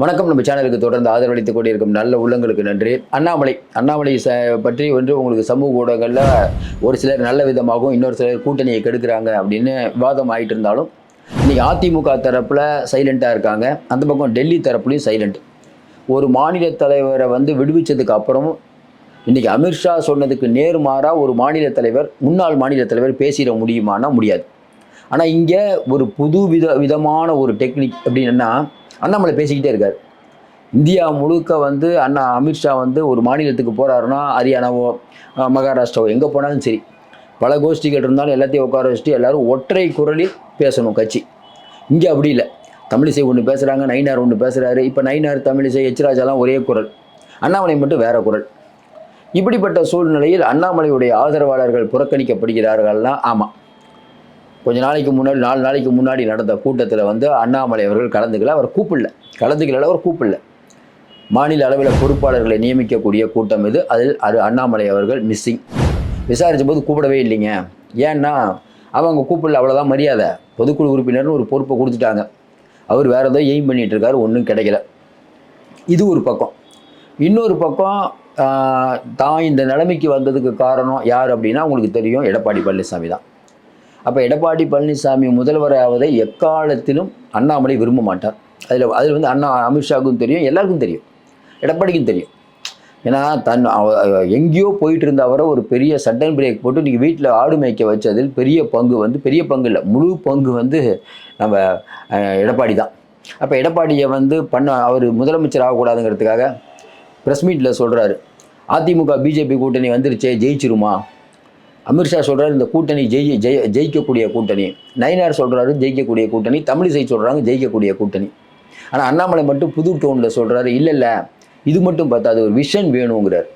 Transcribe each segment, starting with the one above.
வணக்கம். நம்ம சேனலுக்கு தொடர்ந்து ஆதரவளித்துக் கொண்டிருக்கும் நல்ல உள்ளங்களுக்கு நன்றி. அண்ணாமலை பற்றி வந்து உங்களுக்கு சமூக ஊடகங்களில் ஒரு சிலர் நல்ல விதமாகவும் இன்னொரு சிலர் கூட்டணியை கெடுக்கிறாங்க அப்படின்னு விவாதம் ஆகிட்டு இருந்தாலும் இன்னைக்கு அதிமுக தரப்பில் சைலண்ட்டாக இருக்காங்க. அந்த பக்கம் டெல்லி தரப்புலையும் சைலண்ட். ஒரு மாநில தலைவரை வந்து விடுவிச்சதுக்கு அப்புறம் இன்னைக்கு அமித்ஷா சொன்னதுக்கு நேர்மாறாக ஒரு முன்னாள் மாநில தலைவர் பேசிட முடியுமானா முடியாது. ஆனால் இங்கே ஒரு புது விதமான ஒரு டெக்னிக் அப்படின்னா அண்ணாமலை பேசிக்கிட்டே இருக்கார். இந்தியா முழுக்க வந்து அமித்ஷா வந்து ஒரு மாநிலத்துக்கு போகிறாருன்னா ஹரியானாவோ மகாராஷ்டிராவோ எங்கே போனாலும் சரி, பல கோஷ்டிகள் இருந்தாலும் எல்லாத்தையும் உட்கார வச்சுட்டு எல்லோரும் ஒற்றை குரலில் பேசணும் கட்சி. இங்கே அப்படி இல்லை. தமிழிசை ஒன்று பேசுகிறாங்க, நயினார் ஒன்று பேசுகிறாரு. இப்போ நயினார், தமிழிசை, எச்ராஜாலாம் ஒரே குரல், அண்ணாமலை மட்டும் வேறு குரல். இப்படிப்பட்ட சூழ்நிலையில் அண்ணாமலையுடைய ஆதரவாளர்கள் புறக்கணிக்கப்படுகிறார்கள்னா ஆமாம். கொஞ்ச நாளைக்கு முன்னாடி 4 நாளைக்கு முன்னாடி நடந்த கூட்டத்தில் வந்து அண்ணாமலை அவர்கள் அவர் கூப்பிடல. மாநில அளவில் பொறுப்பாளர்களை நியமிக்கக்கூடிய கூட்டம் இது. அதில் அண்ணாமலை அவர்கள் மிஸ்ஸிங். விசாரித்த போது கூப்பிடவே இல்லைங்க. ஏன்னா அவங்க கூப்பிடல, அவ்வளோதான் மரியாதை. பொதுக்குழு உறுப்பினர்னு ஒரு பொறுப்பை கொடுத்துட்டாங்க. அவர் வேறு ஏதோ எய்ம் பண்ணிகிட்டு இருக்காரு, ஒன்றும் கிடைக்கல. இது ஒரு பக்கம். இன்னொரு பக்கம் தான் இந்த நிலைமைக்கு வந்ததுக்கு காரணம் யார் அப்படின்னா உங்களுக்கு தெரியும், எடப்பாடி பழனிசாமி தான். அப்போ எடப்பாடி பழனிசாமி முதல்வராவதை எக்காலத்திலும் அண்ணாமலை விரும்ப மாட்டார். அதில் வந்து அமித்ஷாவுக்கும் தெரியும், எல்லாருக்கும் தெரியும், எடப்பாடிக்கும் தெரியும். ஏன்னா எங்கேயோ போயிட்டு இருந்த அவரை ஒரு பெரிய சடன் பிரேக் போட்டு இன்றைக்கி வீட்டில் ஆடு மேய்க்க வச்சதில் பெரிய பங்கு இல்லை, முழு பங்கு வந்து நம்ம எடப்பாடி தான். அப்போ எடப்பாடியை வந்து அவர் முதலமைச்சர் ஆகக்கூடாதுங்கிறதுக்காக ப்ரெஸ் மீட்டில் சொல்கிறாரு, அதிமுக பிஜேபி கூட்டணி வந்துருச்சே, ஜெயிச்சிருமா. அமித்ஷா சொல்கிறார் இந்த கூட்டணி ஜெயிக்கக்கூடிய கூட்டணி. நயினார் சொல்கிறாரு ஜெயிக்கக்கூடிய கூட்டணி. தமிழிசை சொல்கிறாங்க ஜெயிக்கக்கூடிய கூட்டணி. ஆனால் அண்ணாமலை மட்டும் புது டோனில் சொல்கிறாரு, இல்லை இது மட்டும் பார்த்தாது, ஒரு விஷன் வேணுங்கிறார்.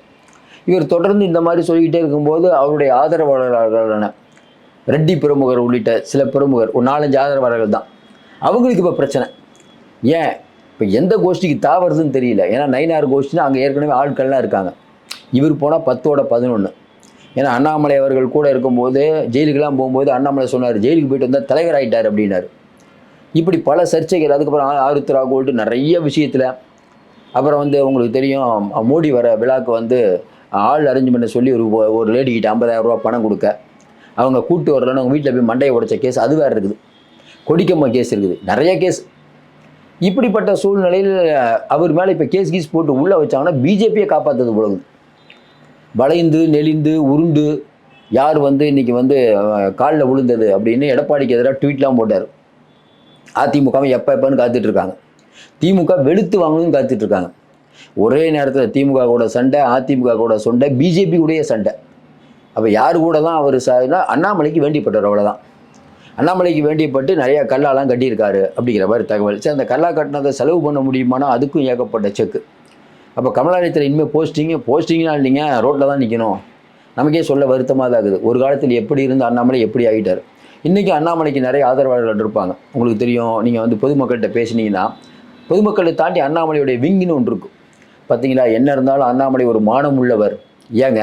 இவர் தொடர்ந்து இந்த மாதிரி சொல்லிக்கிட்டே இருக்கும்போது அவருடைய ஆதரவாளர்களான ரெட்டி பிரமுகர் உள்ளிட்ட சில பிரமுகர், ஒரு 4-5 ஆதரவாளர்கள் தான், அவங்களுக்கு இப்போ பிரச்சனை. ஏன் இப்போ எந்த கோஷ்டிக்கு தாவறதுன்னு தெரியல. ஏன்னா நயினார் கோஷ்டினா அங்கே ஏற்கனவே ஆட்கள்லாம் இருக்காங்க. இவர் போனால் 10ஓட 11. ஏன்னா அண்ணாமலை அவர்கள் கூட இருக்கும்போது ஜெயிலுக்கெல்லாம் போகும்போது அண்ணாமலை சொன்னார், ஜெயிலுக்கு போயிட்டு வந்தால் தலைவர் ஆகிட்டார் அப்படின்னாரு. இப்படி பல சர்ச்சைகள். அதுக்கப்புறம் ஆருத்ரா கோல்டு நிறைய விஷயத்தில். அப்புறம் வந்து உங்களுக்கு தெரியும், மோடி வர விழாவுக்கு வந்து ஆள் அரேஞ்ச் பண்ண சொல்லி ஒரு லேடிக்கிட்ட 50,000 ரூபா பணம் கொடுக்க, அவங்க கூட்டு வரலன்னு அவங்க வீட்டில் போய் மண்டையை உடைச்ச கேஸ் அது வேறு இருக்குது. கொடிக்கம்மா கேஸ் இருக்குது, நிறைய கேஸ். இப்படிப்பட்ட சூழ்நிலையில் அவர் மேலே இப்போ கேஸ் போட்டு உள்ளே வச்சாங்கன்னா பிஜேபியை காப்பாற்றுறது போலது. வளைந்து நெளிந்து உருண்டு யார் வந்து இன்றைக்கி வந்து காலில் விழுந்தது அப்படின்னு எடப்பாடிக்கு எதிராக ட்வீட்லாம் போட்டார். அதிமுகவை எப்போன்னு காத்துட்ருக்காங்க. திமுக வெளுத்து வாங்கணும்னு காத்துட்ருக்காங்க. ஒரே நேரத்தில் திமுக கூட சண்டை, அதிமுக கூட சண்டை, பிஜேபி கூடயே சண்டை. அப்போ யார் கூட தான் அவர் அண்ணாமலைக்கு வேண்டிப்பட்டார், அவ்வளோதான். அண்ணாமலைக்கு வேண்டியப்பட்டு நிறையா கல்லாலாம் கட்டியிருக்காரு அப்படிங்கிற மாதிரி தகவல். சரி, அந்த கல்லா கட்டினதை செலவு பண்ண முடியுமானா அதுக்கும் ஏகப்பட்ட செக்கு. அப்போ கமலாலயத்தில் இனிமேல் போஸ்டிங்னா இல்லைங்க, ரோட்டில் தான் நிற்கணும். நமக்கே சொல்ல வருத்தமாக தான் இருக்குது. ஒரு காலத்தில் எப்படி இருந்து அண்ணாமலை எப்படி ஆகிட்டார். இன்றைக்கி அண்ணாமலைக்கு நிறைய ஆதரவாளர்கள் இருப்பாங்க. உங்களுக்கு தெரியும், நீங்கள் வந்து பொதுமக்கள்கிட்ட பேசினீங்கன்னா பொதுமக்களை தாண்டி அண்ணாமலையுடைய விங்குன்னு ஒன்று இருக்கும். பார்த்தீங்களா, என்ன இருந்தாலும் அண்ணாமலை ஒரு மானம் உள்ளவர். ஏங்க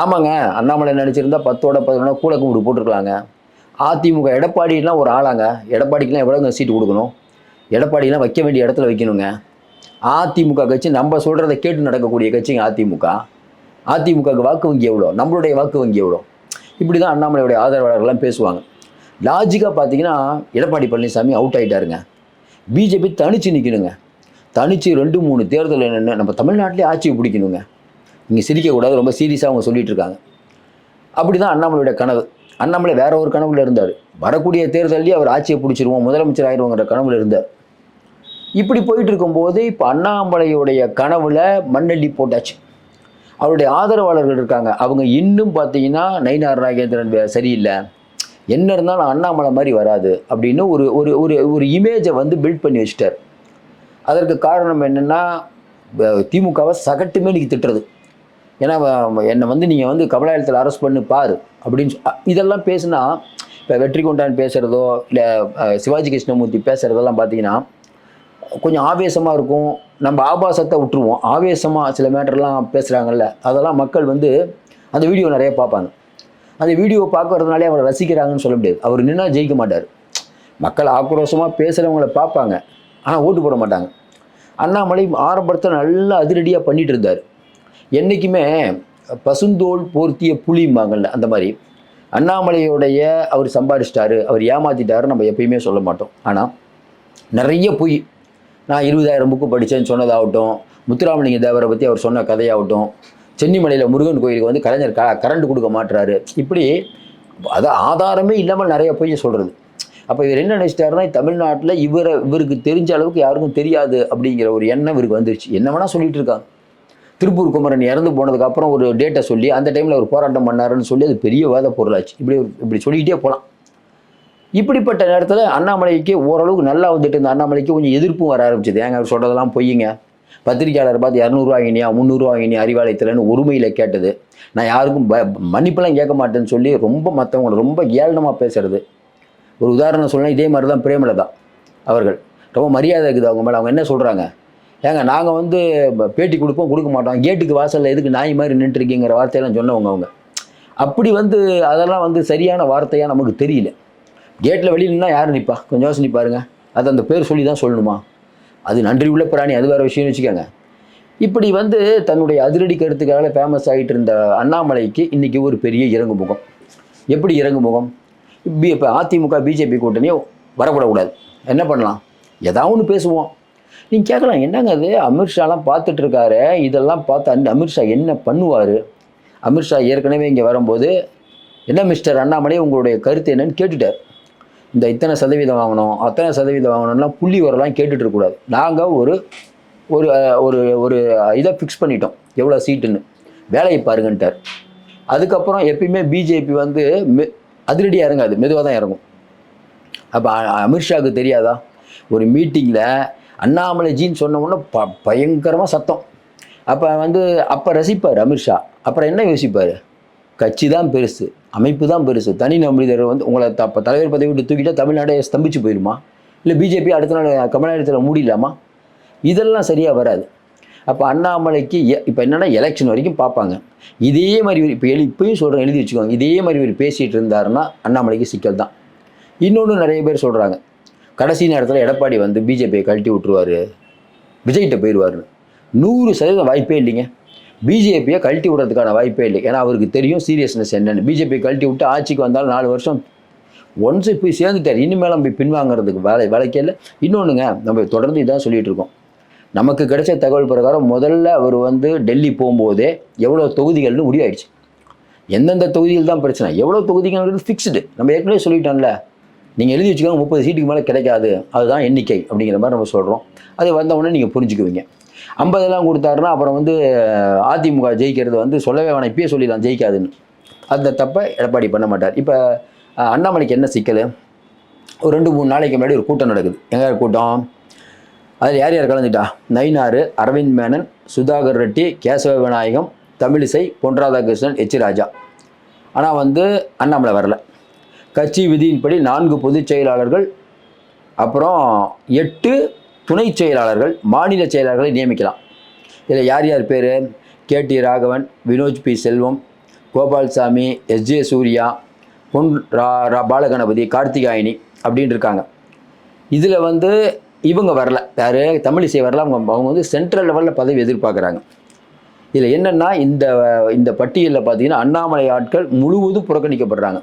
ஆமாங்க, அண்ணாமலை நினச்சிருந்தா 10ஓட 11 கூட கும்பிட்டு போட்டிருக்கலாங்க. அதிமுக எடப்பாடிலாம் ஒரு ஆளாங்க. எடப்பாடிக்கெலாம் எவ்வளோங்க சீட்டு கொடுக்கணும்? எடப்பாடிலாம் வைக்க வேண்டிய இடத்துல வைக்கணுங்க. அதிமுக கட்சி நம்ம சொல்கிறத கேட்டு நடக்கக்கூடிய கட்சிங்க அதிமுகவுக்கு வாக்கு வங்கி எவ்வளோ, நம்மளுடைய வாக்கு வங்கி எவ்வளோ. இப்படி தான் அண்ணாமலையுடைய ஆதரவாளர்கள்லாம் பேசுவாங்க. லாஜிக்காக பார்த்தீங்கன்னா எடப்பாடி பழனிசாமி அவுட் ஆகிட்டாருங்க. பிஜேபி தனித்து நிற்கணுங்க. தனித்து 2-3 தேர்தல் என்னென்ன நம்ம தமிழ்நாட்டிலே ஆட்சியை பிடிக்கணுங்க. நீங்கள் சிரிக்கக்கூடாது, ரொம்ப சீரியஸாக அவங்க சொல்லிகிட்டு இருக்காங்க. அப்படி தான் அண்ணாமலையுடைய கனவு. அண்ணாமலை வேற ஒரு கனவுல இருந்தார். வரக்கூடிய தேர்தலையே அவர் ஆட்சியை பிடிச்சிருவோம், முதலமைச்சர் ஆயிடுவோங்கிற கனவுல இருந்தார். இப்படி போயிட்டு இருக்கும்போது இப்போ அண்ணாமலையுடைய கனவுல மண்ணெல்லி போட்டாச்சு. அவருடைய ஆதரவாளர்கள் இருக்காங்க. அவங்க இன்னும் பார்த்தீங்கன்னா நயினார் நாகேந்திரன் சரியில்லை, என்ன இருந்தாலும் அண்ணாமலை மாதிரி வராது அப்படின்னு ஒரு ஒரு ஒரு இமேஜை வந்து பில்ட் பண்ணி வச்சுட்டார். அதற்கு காரணம் என்னென்னா திமுகவை சகட்டுமே இன்றைக்கி திட்டுறது. ஏன்னா என்னை வந்து நீங்கள் வந்து கமலாலயத்தில் அரெஸ்ட் பண்ணி பாரு அப்படின்னு இதெல்லாம் பேசுனா, இப்போ வெற்றி கொண்டான் பேசுகிறதோ இல்லை சிவாஜி கிருஷ்ணமூர்த்தி பேசுகிறதெல்லாம் பார்த்தீங்கன்னா கொஞ்சம் ஆவேசமாக இருக்கும். நம்ம ஆபாசத்தை விட்டுருவோம். ஆவேசமாக சில மேட்டர்லாம் பேசுகிறாங்கல்ல, அதெல்லாம் மக்கள் வந்து அந்த வீடியோ நிறைய பார்ப்பாங்க. அந்த வீடியோ பார்க்கறதுனாலே அவரை ரசிக்கிறாங்கன்னு சொல்ல முடியாது. அவர் நின்னா ஜெயிக்க மாட்டார். மக்கள் ஆக்ரோஷமாக பேசுகிறவங்கள பார்ப்பாங்க, ஆனால் ஓட்டு போட மாட்டாங்க. அண்ணாமலை ஆரம்பத்தில் நல்லா அதிரடியாக பண்ணிட்டு இருந்தார். என்றைக்குமே பசுந்தோல் போர்த்திய புலிம்பாங்கல்ல, அந்த மாதிரி அண்ணாமலையோடைய அவர் சம்பாதிச்சிட்டாரு, அவர் ஏமாற்றிட்டாரு நம்ம எப்பயுமே சொல்ல மாட்டோம். ஆனால் நிறைய பொய், நான் 20,000 புக்கு படித்தேன்னு சொன்னதாகட்டும், முத்துராமலிங்க தேவரை பற்றி அவர் சொன்ன கதையாகட்டும், சென்னிமலையில் முருகன் கோயிலுக்கு வந்து கலைஞர் கரண்ட் கொடுக்க மாட்டுறாரு, இப்படி அது ஆதாரமே இல்லாமல் நிறைய பொய்யை சொல்கிறது. அப்போ இவர் என்ன நினைச்சிட்டாருன்னா, தமிழ்நாட்டில் இவருக்கு தெரிஞ்ச அளவுக்கு யாருக்கும் தெரியாது அப்படிங்கிற ஒரு எண்ணம் இவருக்கு வந்துருச்சு. என்ன வேணால் சொல்லிட்டு இருக்காங்க. திருப்பூர் குமரன் இறந்து போனதுக்கப்புறம் ஒரு டேட்டை சொல்லி அந்த டைமில் ஒரு போராட்டம் பண்ணாருன்னு சொல்லி அது பெரிய வாத பொருளாச்சு. இப்படி சொல்லிக்கிட்டே போகலாம். இப்படிப்பட்ட நேரத்தில் அண்ணாமலைக்கு ஓரளவுக்கு நல்லா வந்துட்டு இருந்த அண்ணாமலைக்கு கொஞ்சம் எதிர்ப்பும் வர ஆரம்பிச்சது. ஏங்க அவர் சொல்கிறதெல்லாம் பொய்யுங்க, பத்திரிகையாளர் பார்த்து 200 வாங்கினியா 300 வாங்கினியா அறிவாலயத்தில்னு ஒருமையில் கேட்டது, நான் யாருக்கும் மன்னிப்பெல்லாம் கேட்க மாட்டேன்னு சொல்லி ரொம்ப மற்றவங்களை ரொம்ப ஏளனமாக பேசுறது. ஒரு உதாரணம் சொல்லலாம், இதே மாதிரி தான் பிரேமலதா அவர்கள் ரொம்ப மரியாதை இருக்குது அவங்க மேலே. அவங்க என்ன சொல்கிறாங்க, ஏங்க நாங்கள் வந்து பேட்டி கொடுக்க மாட்டோம், கேட்டுக்கு வாசலில் எதுக்கு நாய் மாதிரி நின்றுருக்கீங்கிற வார்த்தையெல்லாம் சொன்னவங்க அவங்க. அப்படி வந்து அதெல்லாம் வந்து சரியான வார்த்தையாக நமக்கு தெரியல. கேட்டில் வெளியில் நின்னா யார் நிற்பா, கொஞ்சம் யோசனை பாருங்க. அது அந்த பேர் சொல்லி தான் சொல்லணுமா? அது நன்றி உள்ள பிராணி, அது வேறு விஷயம்னு வச்சுக்கோங்க. இப்படி வந்து தன்னுடைய அதிரடி கருத்துக்காக ஃபேமஸ் ஆகிட்டு இருந்த அண்ணாமலைக்கு இன்றைக்கி ஒரு பெரிய இறங்கு முகம். எப்படி இறங்கு முகம்? இப்போ அதிமுக பிஜேபி கூட்டணியும் வரக்கூடாது, என்ன பண்ணலாம், ஏதாவது ஒன்று பேசுவோம். நீங்கள் கேட்கலாம், என்னங்க அது அமித்ஷாலாம் பார்த்துட்டு இருக்காரு, இதெல்லாம் பார்த்து அமித்ஷா என்ன பண்ணுவார்? அமித்ஷா ஏற்கனவே இங்கே வரும்போது என்ன மிஸ்டர் அண்ணாமலை உங்களுடைய கருத்து என்னன்னு கேட்டுட்டார். இந்த இத்தனை சதவீதம் வாங்கணும், அத்தனை சதவீதம் வாங்கணும்லாம் புள்ளி வரலாம் கேட்டுட்டு இருக்கக்கூடாது. நாங்கள் ஒரு ஒரு ஒரு ஒரு இதை ஃபிக்ஸ் பண்ணிட்டோம், எவ்வளோ சீட்டுன்னு, வேலையை பாருங்கன்ட்டார். அதுக்கப்புறம் எப்பயுமே பிஜேபி வந்து அதிரடியாக இறங்காது, மெதுவாக தான் இறங்கும். அப்போ அமித்ஷாவுக்கு தெரியாதா, ஒரு மீட்டிங்கில் அண்ணாமலைஜின்னு சொன்ன உடனே பயங்கரமாக சத்தம். அப்போ ரசிப்பார் அமித்ஷா. அப்புறம் என்ன யோசிப்பார், கட்சி தான் பெருசு, அமைப்பு தான் பெருசு, தனி மனிதர் வந்து உங்களை தலைவர் பதவி விட்டு தூக்கிட்டால் தமிழ்நாடே ஸ்தம்பிச்சு போயிடுமா, இல்லை பிஜேபி அடுத்த நாள் கமலாலயத்தில் மூடிடலாமா? இதெல்லாம் சரியாக வராது. அப்போ அண்ணாமலைக்கு இப்போ என்னென்னா எலெக்ஷன் வரைக்கும் பார்ப்பாங்க. இதே மாதிரி இப்போயும் சொல்கிறேன், எழுதி வச்சுக்கோங்க, இதே மாதிரி ஒரு பேசிகிட்டு இருந்தாருன்னா அண்ணாமலைக்கு சிக்கல் தான். இன்னொன்று நிறைய பேர் சொல்கிறாங்க, கடைசி நேரத்தில் எடப்பாடி வந்து பிஜேபியை கழட்டி விட்டுருவார், விஜய்கிட்ட போயிடுவார்னு. 100% வாய்ப்பே இல்லைங்க. பிஜேபியை கழட்டி விடுறதுக்கான வாய்ப்பே இல்லை. ஏன்னா அவருக்கு தெரியும் சீரியஸ்னஸ் என்னென்னு. பிஜேபியை கழட்டி விட்டு ஆட்சிக்கு வந்தாலும் 4 வருஷம் ஒன்ஸ் போய் சேர்ந்துட்டார், இனிமேல் நம்ம பின்வாங்கிறதுக்கு வேலைக்கே இல்லை. இன்னொன்றுங்க, நம்ம தொடர்ந்து இதான் சொல்லிகிட்டு இருக்கோம். நமக்கு கிடைச்ச தகவல் பிரகாரம் முதல்ல அவர் வந்து டெல்லி போகும்போதே எவ்வளோ தொகுதிகள்னு முடிவாயிடுச்சு. எந்தெந்த தொகுதிகள் தான் பிரச்சனை, எவ்வளோ தொகுதிகள் ஃபிக்ஸ்டு. நம்ம ஏற்கனவே சொல்லிட்டோம்ல, நீங்கள் எழுதி வச்சுக்கோங்க, 30 சீட்டுக்கு மேலே கிடைக்காது, அதுதான் எண்ணிக்கை அப்படிங்கிற மாதிரி நம்ம சொல்கிறோம். அது வந்தவுடனே நீங்கள் புரிஞ்சுக்குவீங்க. 50 கொடுத்தாருன்னா அப்புறம் வந்து அதிமுக ஜெயிக்கிறது வந்து சொல்லவே வேணாம், இப்பயே சொல்லிடலாம் ஜெயிக்காதுன்னு. அந்த தப்பை எடப்பாடி பண்ண மாட்டார். இப்போ அண்ணாமலைக்கு என்ன சிக்கல், ஒரு 2-3 நாளைக்கு முன்னாடி ஒரு கூட்டம் நடக்குது. எங்கே கூட்டம்? அதில் யார் யார் கலந்துட்டா? நயினார், அரவிந்த் மேனன், சுதாகர் ரெட்டி, கேசவ விநாயகம், தமிழிசை, பொன் ராதாகிருஷ்ணன், எச் ராஜா. ஆனால் வந்து அண்ணாமலை வரல. கட்சி விதியின்படி 4 பொதுச் செயலாளர்கள், அப்புறம் 8 துணை செயலாளர்கள், மாநில செயலாளர்களை நியமிக்கலாம். இதில் யார் யார் பேர்? கேடி ராகவன், வினோஜ் பி செல்வம், கோபால்சாமி, எஸ்ஜே சூர்யா, பொன் பாலகணபதி, கார்த்திகாயினி அப்படின்னு இருக்காங்க. இதில் வந்து இவங்க வரல, யார்? தமிழிசை வரல. அவங்க வந்து சென்ட்ரல் லெவலில் பதவி எதிர்பார்க்குறாங்க. இதில் என்னென்னா இந்த பட்டியலில் பார்த்தீங்கன்னா அண்ணாமலை ஆட்கள் முழுவதும் புறக்கணிக்கப்படுறாங்க.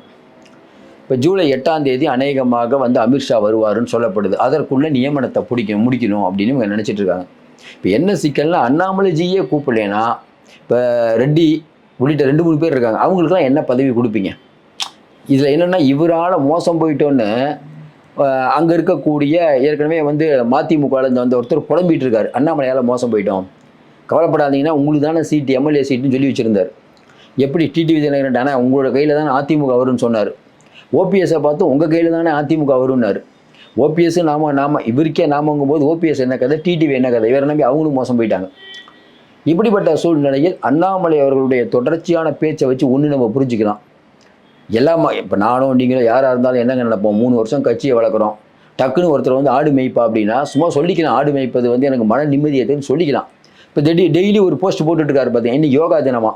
இப்போ ஜூலை 8ஆம் தேதி அநேகமாக வந்து அமித்ஷா வருவாருன்னு சொல்லப்படுது. அதற்குள்ளே நியமனத்தை முடிக்கணும் அப்படின்னு இவங்க நினச்சிட்டு இருக்காங்க. இப்போ என்ன சிக்கல்னா, அண்ணாமலைஜியே கூப்பிடலேன்னா இப்போ ரெட்டி உள்ளிட்ட 2-3 பேர் இருக்காங்க, அவங்களுக்குலாம் என்ன பதவி கொடுப்பீங்க? இதில் என்னென்னா, இவரால் மோசம் போயிட்டோன்னு அங்கே இருக்கக்கூடிய ஏற்கனவே வந்து மதிமுகலேருந்து வந்து ஒருத்தர் புலம்பிகிட்டு இருக்கார், அண்ணாமலையால் மோசம் போயிட்டோம், கவலைப்படாதீங்கன்னா உங்களுக்கு தானே சீட்டு, எம்எல்ஏ சீட்டுன்னு சொல்லி வச்சுருந்தார். எப்படி டிடிவி தினகரன் ஆனால் உங்களோட கையில் தானே அதிமுக வரும்னு சொன்னார். ஓபிஎஸ்ஸை பார்த்து உங்கள் கையில் தானே அதிமுக வரும்னார். ஓபிஎஸ் நாம இவருக்கே நாமங்கும்போது ஓபிஎஸ் என்ன கதை, டிடிவி என்ன கதை, இவரை நம்பி அவங்களும் மோசம் போயிட்டாங்க. இப்படிப்பட்ட சூழ்நிலையில் அண்ணாமலை அவர்களுடைய தொடர்ச்சியான பேச்சை வச்சு ஒன்று நம்ம புரிஞ்சுக்கலாம். எல்லாமா இப்போ நானும் நீங்களும் யாராக இருந்தாலும் என்னங்க நினைப்போம், 3 வருஷம் கட்சியை வளர்க்குறோம், டக்குன்னு ஒருத்தர் வந்து ஆடு மேய்ப்பா அப்படின்னா சும்மா சொல்லிக்கலாம், ஆடு மேய்ப்பது வந்து எனக்கு மன நிம்மதியத்தைன்னு சொல்லிக்கலாம். இப்போ டெய்லி ஒரு போஸ்ட் போட்டுட்ருக்காரு பார்த்தீங்க, இன்னைக்கு யோகா தினமா,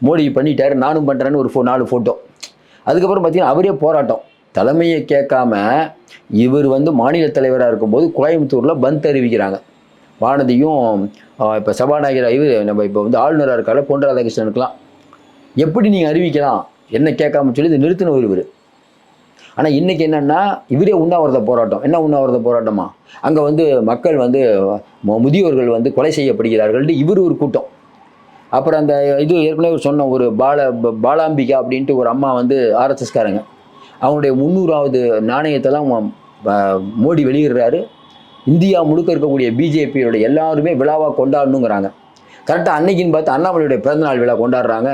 மோடி பண்ணிட்டார் நானும் பண்ணுறேன்னு ஒரு 4 ஃபோட்டோ. அதுக்கப்புறம் பார்த்தீங்கன்னா அவரே போராட்டம், தலைமையை கேட்காம இவர் வந்து மாநில தலைவராக இருக்கும்போது கோயம்புத்தூரில் பந்த் அறிவிக்கிறாங்க. வானதியும் இப்போ சபாநாயகர் நம்ம இப்போ வந்து ஆளுநராக இருக்கால பொன் ராதாகிருஷ்ணனுக்கெல்லாம் எப்படி நீங்கள் அறிவிக்கலாம் என்ன கேட்காம சொல்லி இது நிறுத்தினவர் இவர். ஆனால் இன்றைக்கி என்னென்னா இவரே உண்ணாவிரத போராட்டம். என்ன உண்ணாவிரத போராட்டமா? அங்கே வந்து மக்கள் வந்து முதியோர்கள் வந்து கொலை செய்யப்படுகிறார்கள் இவர் ஒரு கூட்டம். அப்புறம் அந்த இது ஏற்கனவே சொன்ன ஒரு பாலாம்பிகா அப்படின்ட்டு ஒரு அம்மா வந்து ஆர்எஸ்எஸ்காரங்க, அவங்களுடைய 300வது நாணயத்தெல்லாம் மோடி வெளியிடுறாரு. இந்தியா முழுக்க இருக்கக்கூடிய பிஜேபியோட எல்லாருமே விழாவாக கொண்டாடணுங்கிறாங்க. கரெக்டாக அன்னைக்குன்னு பார்த்து அண்ணாமலையுடைய பிறந்தநாள் விழா கொண்டாடுறாங்க.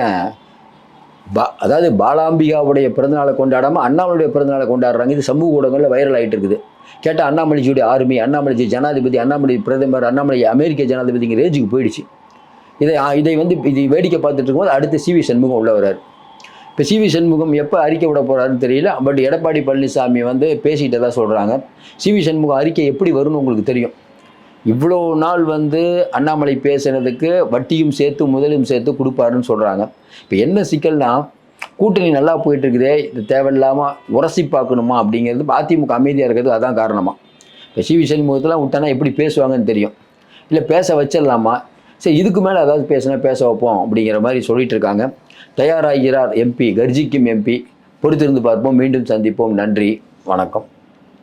அதாவது பாலாம்பிகாவுடைய பிறந்தநாளை கொண்டாடாமல் அண்ணாமலையுடைய பிறந்தநாளை கொண்டாடுறாங்க. இது சமூக ஊடகங்களில் வைரல் ஆகிட்டு இருக்குது. கேட்டால் அண்ணாமலைஜியுடைய ஆர்மி, அண்ணாமலைஜி ஜனாதிபதி, அண்ணாமலை பிரதமர், அண்ணாமலை அமெரிக்க ஜனாதிபதிங்கிற ரேஞ்சுக்கு போயிடுச்சு. இதை வந்து இது வேடிக்கை பார்த்துட்டு இருக்கும்போது அடுத்து சிவி சண்முகம் உள்ள வர்றாரு. இப்போ சிவி சண்முகம் எப்போ அறிக்கை விட போகிறாருன்னு தெரியல. பட் எடப்பாடி பழனிசாமி வந்து பேசிகிட்டு தான் சொல்கிறாங்க. சிவி சண்முகம் அறிக்கை எப்படி வரும்னு உங்களுக்கு தெரியும். இவ்வளோ நாள் வந்து அண்ணாமலை பேசுனதுக்கு வட்டியும் சேர்த்து முதலும் சேர்த்து கொடுப்பாருன்னு சொல்கிறாங்க. இப்போ என்ன சிக்கல்னா, கூட்டணி நல்லா போயிட்டு இருக்குதே, இது தேவையில்லாமல் உரசி பார்க்கணுமா அப்படிங்கிறது அதிமுக அமைதியாக இருக்கிறது அதான் காரணமாக. இப்போ சிவி சண்முகத்தெல்லாம் விட்டானா எப்படி பேசுவாங்கன்னு தெரியும். இல்லை பேச வச்சிடலாமா, சரி இதுக்கு மேலே ஏதாவது பேச வைப்போம் அப்படிங்கிற மாதிரி சொல்லிட்டு இருக்காங்க. தயாராகிறார் எம்பி, கர்ஜிக்கும் எம்பி. பொறுத்திருந்து பார்ப்போம். மீண்டும் சந்திப்போம். நன்றி, வணக்கம்.